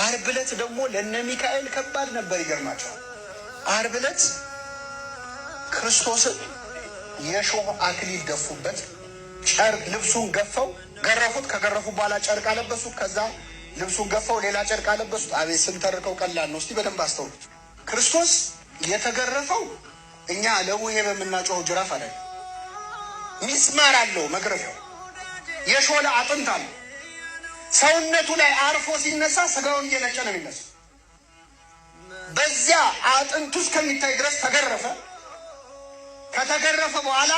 ዓርብ ዕለት ደግሞ ለነ ሚካኤል ከባድ ነበር። ይገርማቸዋል። ዓርብ ዕለት ክርስቶስን የሾህ አክሊል ደፉበት። ጨርቅ ልብሱን ገፈው ገረፉት። ከገረፉ በኋላ ጨርቅ አለበሱት። ከዛ ልብሱን ገፈው ሌላ ጨርቅ አለበሱት። አቤት ስንተርከው ቀላል ነው። እስቲ በደንብ አስተውሉት። ክርስቶስ የተገረፈው እኛ ለሙሄ በምናጮኸው ጅራፍ አለ። ሚስማር አለው መግረፊያው። የሾለ አጥንት አለው። ሰውነቱ ላይ አርፎ ሲነሳ ስጋውን እየነጨ ነው የሚነሳ። በዚያ አጥንቱ እስከሚታይ ድረስ ተገረፈ። ከተገረፈ በኋላ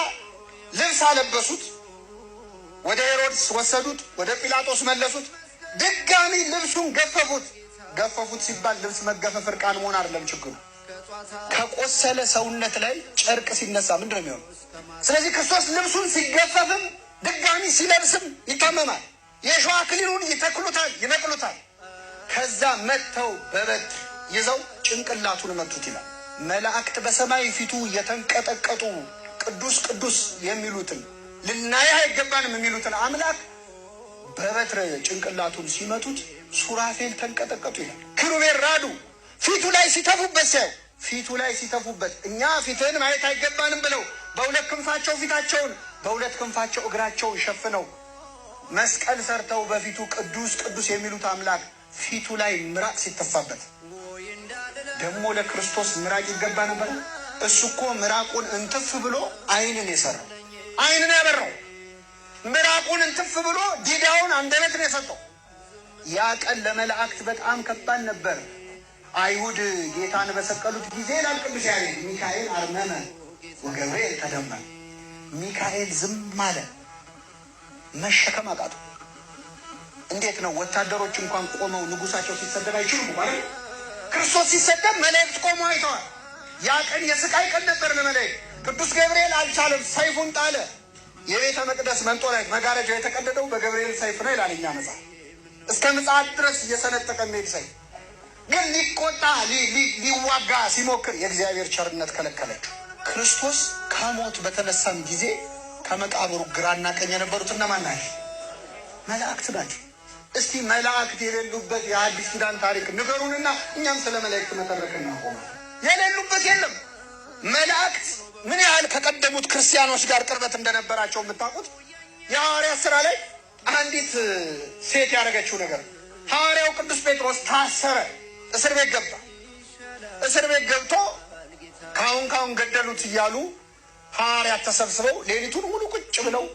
ልብስ አለበሱት። ወደ ሄሮድስ ወሰዱት። ወደ ጲላጦስ መለሱት። ድጋሚ ልብሱን ገፈፉት። ገፈፉት ሲባል ልብስ መገፈፍ እርቃን መሆን አይደለም ችግሩ። ከቆሰለ ሰውነት ላይ ጨርቅ ሲነሳ ምንድን ነው የሚሆነው? ስለዚህ ክርስቶስ ልብሱን ሲገፈፍም ድጋሚ ሲለብስም ይታመማል። የሾህ አክሊሉን ይተክሉታል፣ ይነቅሉታል። ከዛ መጥተው በበትር ይዘው ጭንቅላቱን መቱት ይላል። መላእክት በሰማይ ፊቱ የተንቀጠቀጡ ቅዱስ ቅዱስ የሚሉትን ልናየው አይገባንም የሚሉትን አምላክ በበትር ጭንቅላቱን ሲመቱት ሱራፌል ተንቀጠቀጡ ይላል። ኪሩቤል ራዱ። ፊቱ ላይ ሲተፉበት ሲያዩ ፊቱ ላይ ሲተፉበት እኛ ፊትህን ማየት አይገባንም ብለው በሁለት ክንፋቸው ፊታቸውን በሁለት ክንፋቸው እግራቸውን ሸፍነው መስቀል ሰርተው በፊቱ ቅዱስ ቅዱስ የሚሉት አምላክ ፊቱ ላይ ምራቅ ሲተፋበት ደግሞ ለክርስቶስ ምራቅ ይገባ ነበር። እሱ እኮ ምራቁን እንትፍ ብሎ ዓይንን የሰራው ዓይንን ያበራው ምራቁን እንትፍ ብሎ ዲዳውን አንደበትን የሰጠው። ያ ቀን ለመላእክት በጣም ከባድ ነበር። አይሁድ ጌታን በሰቀሉት ጊዜ ይላል ቅዱስ ያሬድ ሚካኤል አርመመ ወገብርኤል ተደመመ። ሚካኤል ዝም አለ፣ መሸከም አቃቱ። እንዴት ነው ወታደሮች እንኳን ቆመው ንጉሳቸው ሲሰደብ አይችሉም ማለት? ክርስቶስ ሲሰደብ መላእክት ቆመው አይተዋል። ያ ቀን የስቃይ ቀን ነበር ለመላእክት። ቅዱስ ገብርኤል አልቻለም፣ ሰይፉን ጣለ። የቤተ መቅደስ መንጦላይት መጋረጃው የተቀደደው በገብርኤል ሰይፍ ነው ይላል እኛ መጽሐፍ። እስከ ምጽአት ድረስ እየሰነጠቀ የሚሄድ ሰይፍ ግን ሊቆጣ ሊዋጋ ሲሞክር የእግዚአብሔር ቸርነት ከለከለችው። ክርስቶስ ከሞት በተነሳም ጊዜ ከመቃብሩ ግራና ቀኝ የነበሩት እነማን ናቸው? መላእክት ናቸው። እስቲ መላእክት የሌሉበት የአዲስ ኪዳን ታሪክ ንገሩንና እኛም ስለ መላእክት መተረክ እናቆማለን። የሌሉበት የለም። መላእክት ምን ያህል ከቀደሙት ክርስቲያኖች ጋር ቅርበት እንደነበራቸው የምታውቁት የሐዋርያት ሥራ ላይ አንዲት ሴት ያደረገችው ነገር። ሐዋርያው ቅዱስ ጴጥሮስ ታሰረ፣ እስር ቤት ገባ። እስር ቤት ገብቶ ካሁን ገደሉት እያሉ ሐዋርያት ተሰብስበው ሌሊቱን ሙሉ ቁጭ ብለው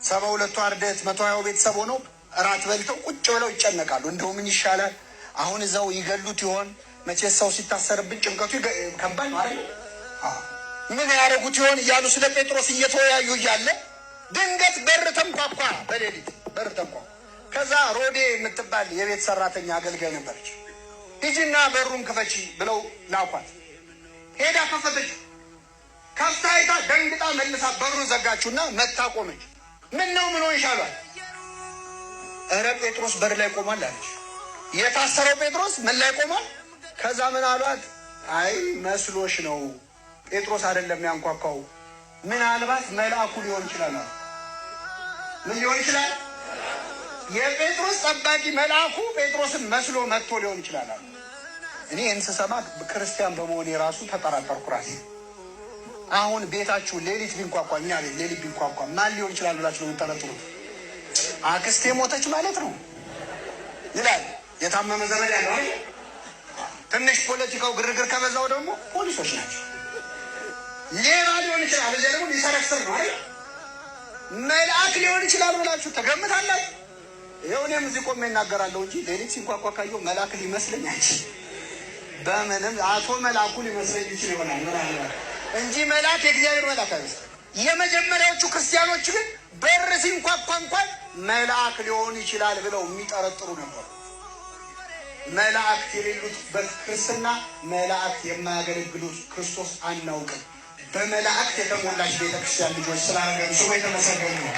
72ቱ አርድእት 120 ቤተሰብ ሆነው እራት በልተው ቁጭ ብለው ይጨነቃሉ። እንደው ምን ይሻላል? አሁን እዛው ይገሉት ይሆን? መቼስ ሰው ሲታሰርብን ጭንቀቱ ከባድ ነው አይደል? ምን ያደረጉት ይሆን እያሉ ስለ ጴጥሮስ እየተወያዩ እያለ ድንገት በር ተንኳኳ። በሌሊት በር ተንኳኳ። ከዛ ሮዴ የምትባል የቤት ሰራተኛ አገልጋይ ነበረች። ሂጂና በሩን ክፈቺ ብለው ላኳት። ሄዳ ከፈተች። ከፍታ አይታ ደንግጣ መልሳ በሩን ዘጋችሁና መታ ቆመች። ምን ነው ምን ሆንሻሏል? እረ ጴጥሮስ በር ላይ ቆሟል አለች። የታሰረው ጴጥሮስ ምን ላይ ቆሟል? ከዛ ምን አሏት? አይ መስሎሽ ነው፣ ጴጥሮስ አይደለም ያንኳኳው፣ ምናልባት መልአኩ ሊሆን ይችላል። ምን ሊሆን ይችላል? የጴጥሮስ ጠባቂ መልአኩ ጴጥሮስን መስሎ መጥቶ ሊሆን ይችላል። እኔ እንስሰማ ክርስቲያን በመሆኔ ራሱ ተጠራጠርኩ ራሴ። አሁን ቤታችሁ ሌሊት ቢንኳኳ፣ እኛ ሌሊት ቢንኳኳ ማን ሊሆን ይችላል ብላችሁ ነው የምትጠረጥሩት? አክስቴ ሞተች ማለት ነው ይላል የታመመ ዘመድ ያለው። ትንሽ ፖለቲካው ግርግር ከበዛው ደግሞ ፖሊሶች ናቸው። ሌባ ሊሆን ይችላል፣ እዚያ ደግሞ ሊሰረስር ነው አይደል? መልአክ ሊሆን ይችላል ብላችሁ ተገምታላችሁ። ይኸው እኔም እዚህ ቆሜ እናገራለሁ እንጂ ሌሊት ሲንኳኳ ካየሁ መልአክ ሊመስለኝ አይችል። በምንም አቶ መልአኩ ሊመስለኝ ይችል ይሆናል ምናልባት እንጂ መልአክ የእግዚአብሔር መልአክ አይመስልም። የመጀመሪያዎቹ ክርስቲያኖች ግን በር ሲንኳኳ እንኳን መልአክ ሊሆን ይችላል ብለው የሚጠረጥሩ ነበሩ። መላእክት የሌሉበት ክርስትና፣ መላእክት የማያገለግሉት ክርስቶስ አናውቅም። በመላእክት የተሞላች ቤተክርስቲያን ልጆች ስላደረገን ስሙ የተመሰገነ ነው።